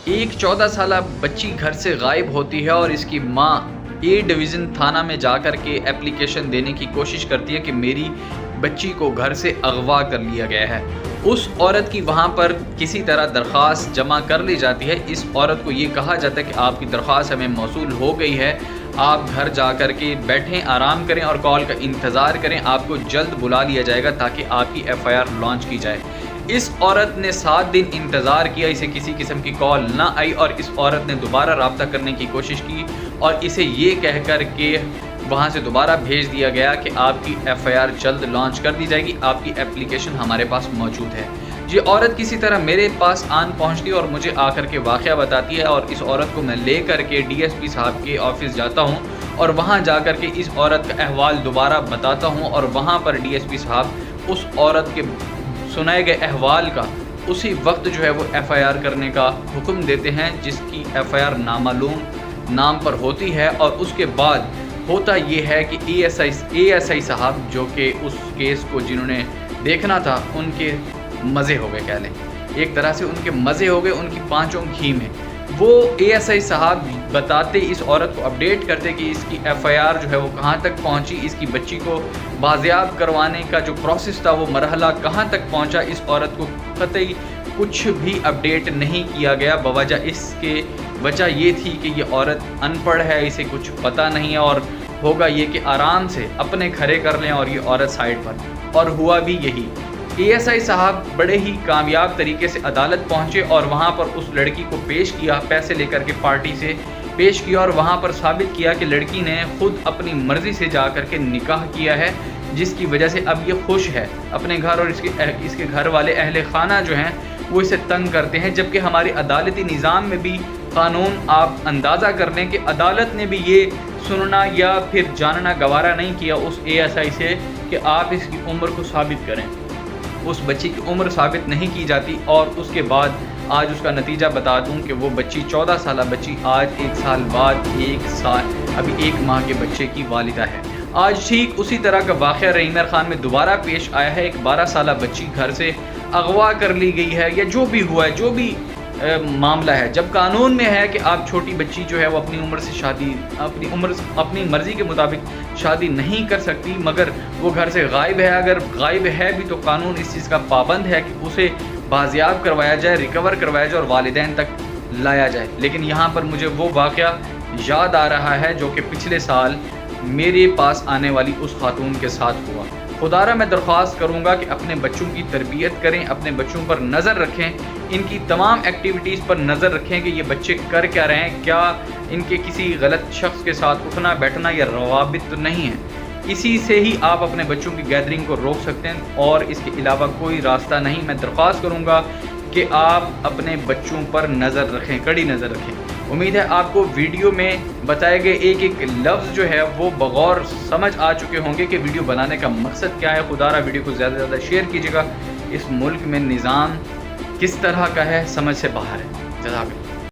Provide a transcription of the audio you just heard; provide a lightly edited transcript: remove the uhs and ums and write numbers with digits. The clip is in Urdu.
ایک 14 سالہ بچی گھر سے غائب ہوتی ہے اور اس کی ماں اے ڈویژن تھانہ میں جا کر کے اپلیکیشن دینے کی کوشش کرتی ہے کہ میری بچی کو گھر سے اغوا کر لیا گیا ہے۔ اس عورت کی وہاں پر کسی طرح درخواست جمع کر لی جاتی ہے۔ اس عورت کو یہ کہا جاتا ہے کہ آپ کی درخواست ہمیں موصول ہو گئی ہے، آپ گھر جا کر کے بیٹھیں، آرام کریں اور کال کا انتظار کریں، آپ کو جلد بلا لیا جائے گا تاکہ آپ کی ایف آئی آر لانچ کی جائے۔ اس عورت نے 7 دن انتظار کیا، اسے کسی قسم کی کال نہ آئی اور اس عورت نے دوبارہ رابطہ کرنے کی کوشش کی اور اسے یہ کہہ کر کہ وہاں سے دوبارہ بھیج دیا گیا کہ آپ کی ایف آئی آر جلد لانچ کر دی جائے گی، آپ کی اپلیکیشن ہمارے پاس موجود ہے۔ یہ عورت کسی طرح میرے پاس آن پہنچتی ہے اور مجھے آ کر کے واقعہ بتاتی ہے اور اس عورت کو میں لے کر کے ڈی ایس پی صاحب کے آفس جاتا ہوں اور وہاں جا کر کے اس عورت کا احوال دوبارہ بتاتا ہوں اور وہاں پر ڈی ایس پی صاحب اس عورت کے سنائے گئے احوال کا اسی وقت جو ہے وہ ایف آئی آر کرنے کا حکم دیتے ہیں، جس کی ایف آئی آر نامعلوم نام پر ہوتی ہے۔ اور اس کے بعد ہوتا یہ ہے کہ اے ایس آئی صاحب جو کہ اس کیس کو جنہوں نے دیکھنا تھا ان کے مزے ہو گئے، کہہ لیں ایک طرح سے ان کے مزے ہو گئے، ان کی پانچوں گھی میں۔ وہ اے ایس آئی صاحب بتاتے، اس عورت کو اپڈیٹ کرتے کہ اس کی ایف آئی آر جو ہے وہ کہاں تک پہنچی، اس کی بچی کو بازیاب کروانے کا جو پروسیس تھا وہ مرحلہ کہاں تک پہنچا۔ اس عورت کو قطعی کچھ بھی اپڈیٹ نہیں کیا گیا، بوجہ اس کے وجہ یہ تھی کہ یہ عورت ان پڑھ ہے، اسے کچھ پتہ نہیں ہے اور ہوگا یہ کہ آرام سے اپنے کھڑے کر لیں اور یہ عورت سائڈ پر، اور ہوا بھی یہی۔ اے ایس آئی صاحب بڑے ہی کامیاب طریقے سے عدالت پہنچے اور وہاں پر اس لڑکی کو پیش کیا، پیسے لے کر کے پارٹی سے پیش کیا اور وہاں پر ثابت کیا کہ لڑکی نے خود اپنی مرضی سے جا کر کے نکاح کیا ہے، جس کی وجہ سے اب یہ خوش ہے اپنے گھر، اور اس کے گھر والے اہل خانہ جو ہیں وہ اسے تنگ کرتے ہیں۔ جبکہ ہمارے عدالتی نظام میں بھی قانون، آپ اندازہ کر لیں کہ عدالت نے بھی یہ سننا یا پھر جاننا گوارا نہیں کیا اس اے ایس آئی سے کہ آپ اس کی عمر کو ثابت کریں۔ اس بچی کی عمر ثابت نہیں کی جاتی اور اس کے بعد آج اس کا نتیجہ بتا دوں کہ وہ بچی 14 سالہ بچی آج 1 سال بعد 1 سال ابھی 1 ماہ کے بچے کی والدہ ہے۔ آج ٹھیک اسی طرح کا واقعہ رحیم خان میں دوبارہ پیش آیا ہے۔ ایک 12 سالہ بچی گھر سے اغوا کر لی گئی ہے، یا جو بھی ہوا ہے، جو بھی معاملہ ہے۔ جب قانون میں ہے کہ آپ چھوٹی بچی جو ہے وہ اپنی عمر سے شادی، اپنی مرضی کے مطابق شادی نہیں کر سکتی، مگر وہ گھر سے غائب ہے، اگر غائب ہے بھی تو قانون اس چیز کا پابند ہے کہ اسے بازیاب کروایا جائے، ریکور کروایا جائے اور والدین تک لایا جائے۔ لیکن یہاں پر مجھے وہ واقعہ یاد آ رہا ہے جو کہ پچھلے سال میرے پاس آنے والی اس خاتون کے ساتھ ہوا۔ خدارہ میں درخواست کروں گا کہ اپنے بچوں کی تربیت کریں، اپنے بچوں پر نظر رکھیں، ان کی تمام ایکٹیویٹیز پر نظر رکھیں کہ یہ بچے کر کیا رہے ہیں، کیا ان کے کسی غلط شخص کے ساتھ اٹھنا بیٹھنا یا روابط تو نہیں ہے۔ اسی سے ہی آپ اپنے بچوں کی گیدرنگ کو روک سکتے ہیں اور اس کے علاوہ کوئی راستہ نہیں۔ میں درخواست کروں گا کہ آپ اپنے بچوں پر نظر رکھیں، کڑی نظر رکھیں۔ امید ہے آپ کو ویڈیو میں بتائے گئے ایک ایک لفظ جو ہے وہ بغور سمجھ آ چکے ہوں گے کہ ویڈیو بنانے کا مقصد کیا ہے۔ خدارہ ویڈیو کو زیادہ سے زیادہ شیئر کیجیے گا۔ اس ملک میں نظام کس طرح کا ہے، سمجھ سے باہر ہے۔ جزاک اللہ۔